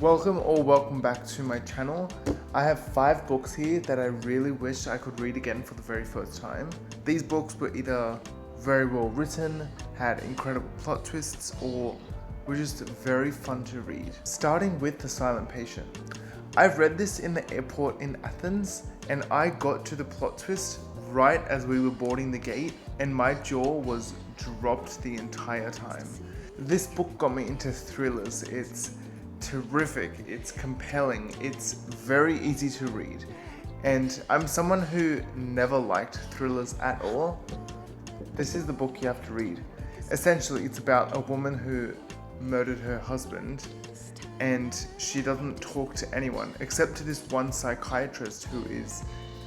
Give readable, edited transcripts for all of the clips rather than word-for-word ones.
Welcome back to my channel. I have 5 books here that I really wish I could read again for the very first time. These books were either very well written, had incredible plot twists, or were just very fun to read. Starting with The Silent Patient. I've read this in the airport in Athens, and I got to the plot twist right as we were boarding the gate, and my jaw was dropped the entire time. This book got me into thrillers. It's terrific, it's compelling, it's very easy to read. And I'm someone who never liked thrillers at all. This is the book you have to read. Essentially, it's about a woman who murdered her husband, and she doesn't talk to anyone except to this one psychiatrist who is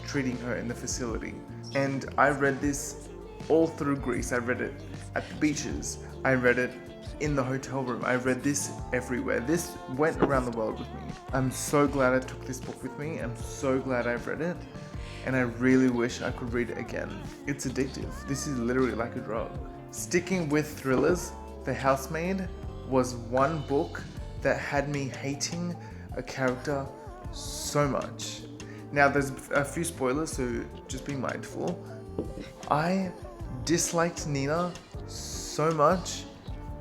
treating her in the facility. And I read this all through Greece. I read it at the beaches, I read it in the hotel room, I read this everywhere. This went around the world with me. I'm so glad I took this book with me. I'm so glad I've read it, and I really wish I could read it again. It's addictive. This is literally like a drug. Sticking with thrillers, The Housemaid was one book that had me hating a character so much. Now there's a few spoilers, so just be mindful. I disliked Nina so much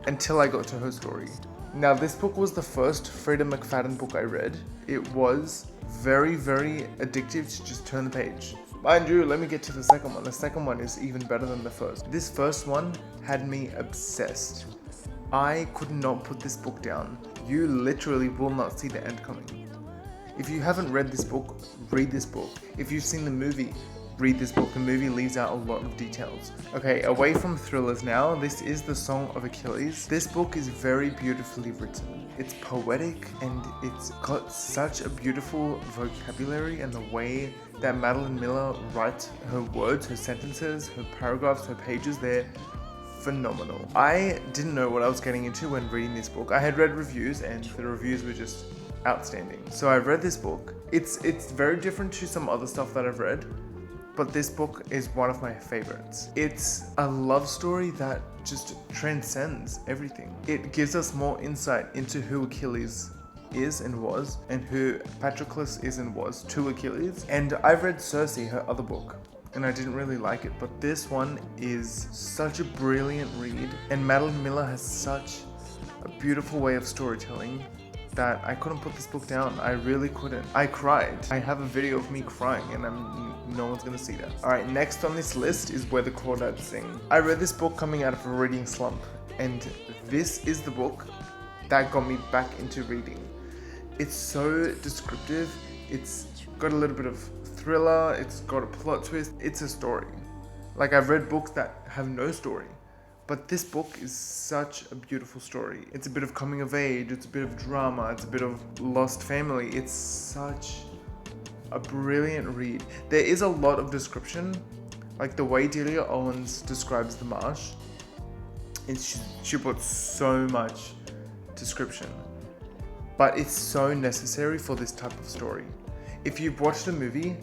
until I got to her story. Now this book was the first Freida McFadden book I read. It was very, very addictive to just turn the page. Mind you, let me get to the second one. The second one is even better than the first. This first one had me obsessed. I could not put this book down. You literally will not see the end coming. If you haven't read this book, read this book. If you've seen the movie, read this book. The movie leaves out a lot of details. Okay, away from thrillers now, this is The Song of Achilles. This book is very beautifully written. It's poetic, and it's got such a beautiful vocabulary, and the way that Madeline Miller writes her words, her sentences, her paragraphs, her pages, they're phenomenal. I didn't know what I was getting into when reading this book. I had read reviews, and the reviews were just outstanding. So I read this book. It's very different to some other stuff that I've read, but this book is one of my favorites. It's a love story that just transcends everything. It gives us more insight into who Achilles is and was, and who Patroclus is and was to Achilles. And I've read Circe, her other book, and I didn't really like it, but this one is such a brilliant read, and Madeline Miller has such a beautiful way of storytelling that I couldn't put this book down. I really couldn't. I cried. I have a video of me crying, and no one's gonna see that. Alright, next on this list is Where the Crawdads Sing. I read this book coming out of a reading slump, and this is the book that got me back into reading. It's so descriptive, it's got a little bit of thriller, it's got a plot twist, it's a story. Like, I've read books that have no story, but this book is such a beautiful story. It's a bit of coming of age, it's a bit of drama, it's a bit of lost family. It's such a brilliant read. There is a lot of description, like the way Delia Owens describes the marsh. She puts so much description, but it's so necessary for this type of story. If you've watched the movie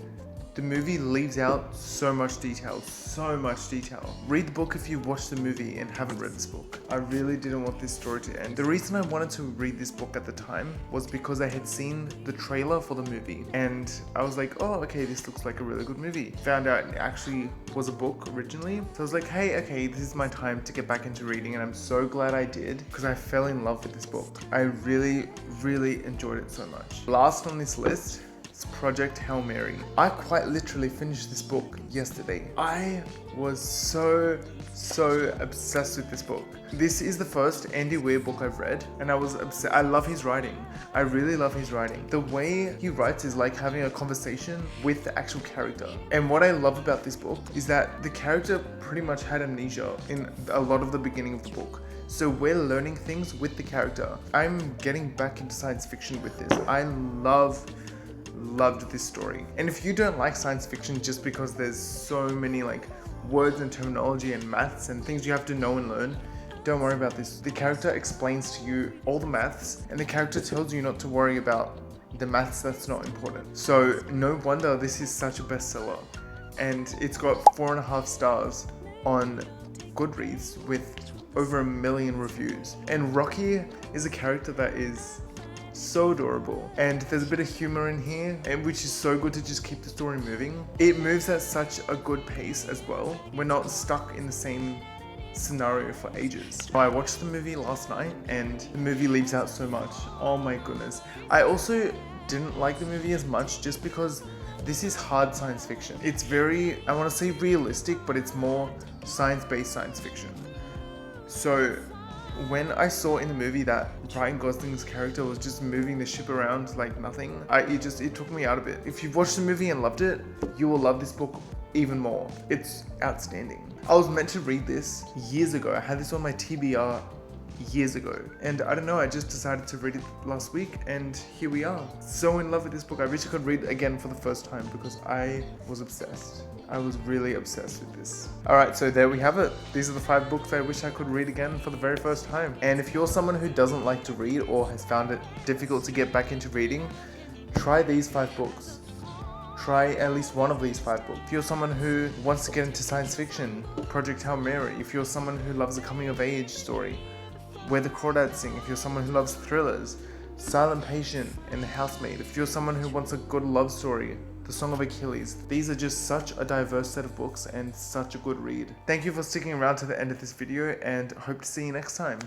leaves out so much detail, so much detail. Read the book if you watched the movie and haven't read this book. I really didn't want this story to end. The reason I wanted to read this book at the time was because I had seen the trailer for the movie, and I was like, oh, okay, this looks like a really good movie. Found out it actually was a book originally. So I was like, hey, okay, this is my time to get back into reading, and I'm so glad I did, because I fell in love with this book. I really, really enjoyed it so much. Last on this list, Project Hail Mary. I quite literally finished this book yesterday. I was so obsessed with this book. This is the first Andy Weir book I've read, and I was obsessed. I love his writing. I really love his writing. The way he writes is like having a conversation with the actual character. And what I love about this book is that the character pretty much had amnesia in a lot of the beginning of the book. So we're learning things with the character. I'm getting back into science fiction with this. I loved this story. And if you don't like science fiction just because there's so many like words and terminology and maths and things you have to know and learn, don't worry about this. The character explains to you all the maths, and the character tells you not to worry about the maths that's not important. So no wonder this is such a bestseller. And it's got 4.5 stars on Goodreads with over 1 million reviews. And Rocky is a character that is so adorable. And there's a bit of humor in here, and which is so good to just keep the story moving. It moves at such a good pace as well. We're not stuck in the same scenario for ages. I watched the movie last night and the movie leaves out so much. Oh my goodness. I also didn't like the movie as much just because this is hard science fiction. It's very, I want to say realistic, but it's more science-based science fiction. So when I saw in the movie that Ryan Gosling's character was just moving the ship around like nothing, it took me out a bit. If you've watched the movie and loved it, you will love this book even more. It's outstanding. I was meant to read this years ago. I had this on my TBR years ago, and I don't know, I just decided to read it last week, and here we are. So in love with this book. I wish I could read it again for the first time because I was obsessed. I was really obsessed with this. Alright, so there we have it. These are the 5 books I wish I could read again for the very first time. And if you're someone who doesn't like to read or has found it difficult to get back into reading, try these 5 books. Try at least one of these 5 books. If you're someone who wants to get into science fiction, Project Hail Mary. If you're someone who loves a coming of age story, Where the Crawdads Sing. If you're someone who loves thrillers, Silent Patient and Housemaid. If you're someone who wants a good love story, The Song of Achilles. These are just such a diverse set of books and such a good read. Thank you for sticking around to the end of this video, and hope to see you next time.